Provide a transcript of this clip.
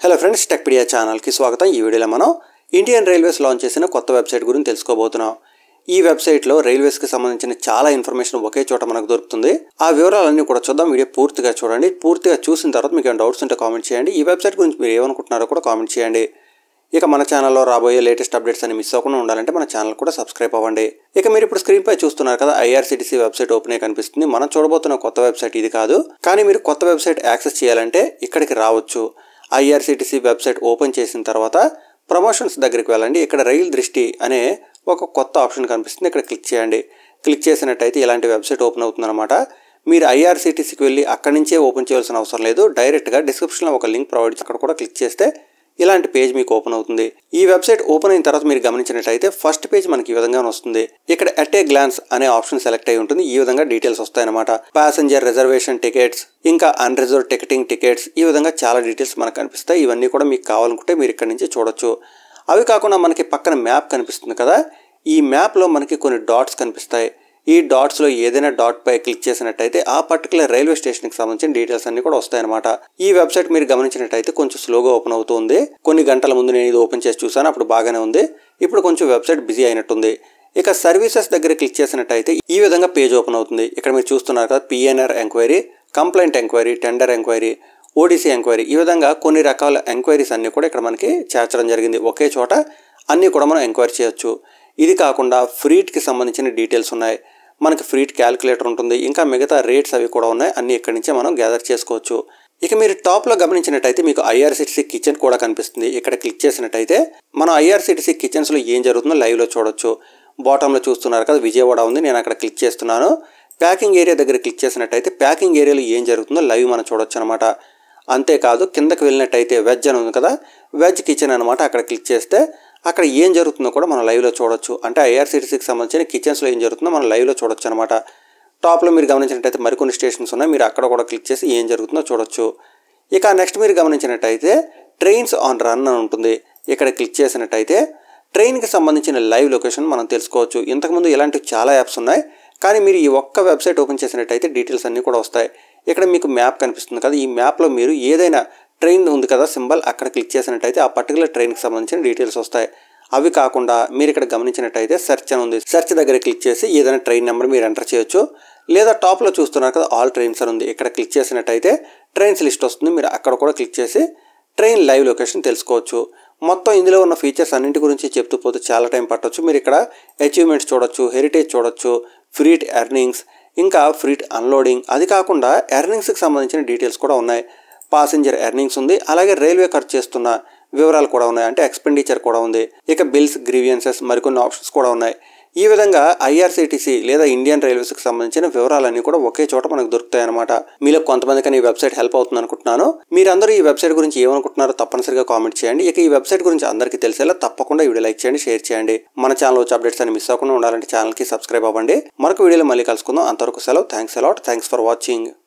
Hello friends, Techpedia ఛానల్కి స్వాగతం. ఈ వీడియోలో మనం ఇండియన్ రైల్వేస్ లాంచ్ చేసిన కొత్త వెబ్సైట్ గురించి తెలుసుకోబోతున్నాం. ఈ వెబ్సైట్లో రైల్వేస్కి సంబంధించిన చాలా ఇన్ఫర్మేషన్ ఒకే చోట మనకు దొరుకుతుంది. ఆ వివరాలన్నీ కూడా చూద్దాం. వీడియో పూర్తిగా చూడండి. పూర్తిగా చూసిన తర్వాత మీకు ఏమైనా డౌట్స్ ఉంటే కామెంట్ చేయండి. ఈ వెబ్సైట్ గురించి మీరు ఏమనుకుంటున్నారో కూడా కామెంట్ చేయండి. ఇక మన ఛానల్లో రాబోయే లేటెస్ట్ అప్డేట్స్ అని మిస్ అవ్వకుండా ఉండాలంటే మన ఛానల్ కూడా సబ్స్క్రైబ్ అవ్వండి. ఇక మీరు ఇప్పుడు స్క్రీన్ పై చూస్తున్నారు కదా, ఐఆర్సీటీసీ వెబ్సైట్ ఓపెన్ అయ్యి కనిపిస్తుంది. మనం చూడబోతున్న కొత్త వెబ్సైట్ ఇది కాదు. కానీ మీరు కొత్త వెబ్సైట్ యాక్సెస్ చేయాలంటే ఇక్కడికి రావచ్చు. ఐఆర్సీటీసీ వెబ్సైట్ ఓపెన్ చేసిన తర్వాత ప్రమోషన్స్ దగ్గరికి వెళ్ళండి. ఇక్కడ రైల్ దృష్టి అనే ఒక కొత్త ఆప్షన్ కనిపిస్తుంది. ఇక్కడ క్లిక్ చేయండి. క్లిక్ చేసినట్టయితే ఇలాంటి వెబ్సైట్ ఓపెన్ అవుతుంది అనమాట. మీరు ఐఆర్సీటీసీకి వెళ్ళి అక్కడి నుంచే ఓపెన్ చేయాల్సిన అవసరం లేదు. డైరెక్ట్గా డిస్క్రిప్షన్లో ఒక లింక్ ప్రొవైడ్ చేసి అక్కడ కూడా క్లిక్ చేస్తే ఇలాంటి పేజ్ మీకు ఓపెన్ అవుతుంది. ఈ వెబ్సైట్ ఓపెన్ అయిన తర్వాత మీరు గమనించినట్టయితే ఫస్ట్ పేజ్ మనకి ఈ విధంగా వస్తుంది. ఇక్కడ అట్ ఏ గ్లాన్స్ అనే ఆప్షన్ సెలెక్ట్ అయి ఉంటుంది. ఈ విధంగా డీటెయిల్స్ వస్తాయన్నమాట. ప్యాసింజర్ రిజర్వేషన్ టికెట్స్, ఇంకా అన్రిజర్వ్ టికెటింగ్ టికెట్స్, ఈ విధంగా చాలా డీటెయిల్స్ మనకు కనిపిస్తాయి. ఇవన్నీ కూడా మీకు కావాలనుకుంటే మీరు ఇక్కడ నుంచి చూడొచ్చు. అవి కాకుండా మనకి పక్కన మ్యాప్ కనిపిస్తుంది కదా, ఈ మ్యాప్లో మనకి కొన్ని డాట్స్ కనిపిస్తాయి. ఈ డాట్స్లో ఏదైనా డాట్ పై క్లిక్ చేసినట్టయితే ఆ పర్టికులర్ రైల్వే స్టేషన్కి సంబంధించిన డీటెయిల్స్ అన్ని కూడా వస్తాయన్నమాట. ఈ వెబ్సైట్ మీరు గమనించినట్టయితే కొంచెం స్లోగా ఓపెన్ అవుతుంది. కొన్ని గంటల ముందు నేను ఇది ఓపెన్ చేసి చూసాను, అప్పుడు బాగానే ఉంది. ఇప్పుడు కొంచెం వెబ్సైట్ బిజీ అయినట్టుంది. ఇక సర్వీసెస్ దగ్గర క్లిక్ చేసినట్టయితే ఈ విధంగా పేజ్ ఓపెన్ అవుతుంది. ఇక్కడ మీరు చూస్తున్నారు కదా, PNR enquiry, complaint enquiry, tender enquiry, ODC enquiry, ఈ విధంగా కొన్ని రకాల ఎంక్వైరీస్ అన్ని కూడా ఇక్కడ మనకి చేర్చడం జరిగింది. ఒకే చోట అన్నీ కూడా మనం ఎంక్వైరీ చేయొచ్చు. ఇది కాకుండా ఫ్రీట్కి సంబంధించిన డీటెయిల్స్ ఉన్నాయి. మనకి ఫ్రీట్ క్యాలిక్యులేటర్ ఉంటుంది. ఇంకా మిగతా రేట్స్ అవి కూడా ఉన్నాయి. అన్ని ఇక్కడి నుంచే మనం గ్యాదర్ చేసుకోవచ్చు. ఇక మీరు టాప్లో గమనించినట్టయితే మీకు ఐఆర్సీటీసీ కిచెన్ కూడా కనిపిస్తుంది. ఇక్కడ క్లిక్ చేసినట్టయితే మనం ఐఆర్సీటీసీ కిచెన్స్లో ఏం జరుగుతుందో లైవ్లో చూడొచ్చు. బాటంలో చూస్తున్నారు కదా, విజయవాడ ఉంది. నేను అక్కడ క్లిక్ చేస్తున్నాను. ప్యాకింగ్ ఏరియా దగ్గర క్లిక్ చేసినట్టయితే ప్యాకింగ్ ఏరియాలో ఏం జరుగుతుందో లైవ్ మనం చూడొచ్చు అనమాట. అంతేకాదు కిందకి వెళ్ళినట్టయితే వెజ్ అని ఉంది కదా, వెజ్ కిచెన్ అనమాట. అక్కడ క్లిక్ చేస్తే అక్కడ ఏం జరుగుతుందో కూడా మనం లైవ్లో చూడొచ్చు. అంటే ఐఆర్సీటీసీకి సంబంధించిన కిచెన్స్లో ఏం జరుగుతుందో మనం లైవ్లో చూడొచ్చు అనమాట. టాప్లో మీరు గమనించినట్టయితే మరికొన్ని స్టేషన్స్ ఉన్నాయి. మీరు అక్కడ కూడా క్లిక్ చేసి ఏం జరుగుతుందో చూడొచ్చు. ఇక నెక్స్ట్ మీరు గమనించినట్టయితే ట్రైన్స్ ఆన్ రన్ అని ఉంటుంది. ఇక్కడ క్లిక్ చేసినట్టయితే ట్రైన్కి సంబంధించిన లైవ్ లొకేషన్ మనం తెలుసుకోవచ్చు. ఇంతకుముందు ఇలాంటి చాలా యాప్స్ ఉన్నాయి. కానీ మీరు ఈ ఒక్క వెబ్సైట్ ఓపెన్ చేసినట్టయితే డీటెయిల్స్ అన్నీ కూడా వస్తాయి. ఇక్కడ మీకు మ్యాప్ కనిపిస్తుంది కదా, ఈ మ్యాప్లో మీరు ఏదైనా ట్రైన్ ఉంది కదా సింబల్, అక్కడ క్లిక్ చేసినట్టయితే ఆ పర్టికులర్ ట్రైన్కి సంబంధించిన డీటెయిల్స్ వస్తాయి. అవి కాకుండా మీరు ఇక్కడ గమనించినట్టయితే సెర్చ్ అని ఉంది. సెర్చ్ దగ్గర క్లిక్ చేసి ఏదైనా ట్రైన్ నెంబర్ మీరు ఎంటర్ చేయొచ్చు. లేదా టాప్లో చూస్తున్నారు కదా, ఆల్ ట్రైన్స్ అని ఉంది. ఇక్కడ క్లిక్ చేసినట్టయితే ట్రైన్స్ లిస్ట్ వస్తుంది. మీరు అక్కడ కూడా క్లిక్ చేసి ట్రైన్ లైవ్ లొకేషన్ తెలుసుకోవచ్చు. మొత్తం ఇందులో ఉన్న ఫీచర్స్ అన్నింటి గురించి చెప్తూ పోతే చాలా టైం పట్టవచ్చు. మీరు ఇక్కడ అచీవ్మెంట్స్ చూడొచ్చు, హెరిటేజ్ చూడొచ్చు, ఫ్రీట్ ఎర్నింగ్స్, ఇంకా ఫ్రీట్ అన్లోడింగ్. అది కాకుండా ఎర్నింగ్స్కి సంబంధించిన డీటెయిల్స్ కూడా ఉన్నాయి. పాసెంజర్ ఎర్నింగ్స్ ఉంది. అలాగే రైల్వే ఖర్చు చేస్తున్న వివరాలు కూడా ఉన్నాయి. అంటే ఎక్స్పెండిచర్ కూడా ఉంది. ఇక బిల్స్, గ్రీవియన్సెస్, మరికొన్ని ఆప్షన్స్ కూడా ఉన్నాయి. ఈ విధంగా ఐఆర్సీటీసీ లేదా ఇండియన్ రైల్వేస్కి సంబంధించిన వివరాలన్నీ కూడా ఒకే చోట మనకు దొరుకుతాయి అనమాట. మీలో కొంతమందికి ఈ వెబ్సైట్ హెల్ప్ అవుతుంది అనుకుంటున్నాను. మీరందరూ ఈ వెబ్సైట్ గురించి ఏమనుకుంటున్నారో తప్పనిసరిగా కామెంట్ చేయండి. ఇక ఈ వెబ్సైట్ గురించి అందరికీ తెలిసేలా తప్పకుండా వీడియో లైక్ చేయండి, షేర్ చేయండి. మన ఛానల్ వచ్చే అప్డేట్స్ అని మిస్ అవ్వకుండా ఉండాలంటే ఛానల్కి సబ్స్క్రైబ్ అవ్వండి. మరొక వీడియోలో మళ్ళీ కలుసుకుందాం. అంతవరకు సెలవు. Thanks a lot. Thanks for watching.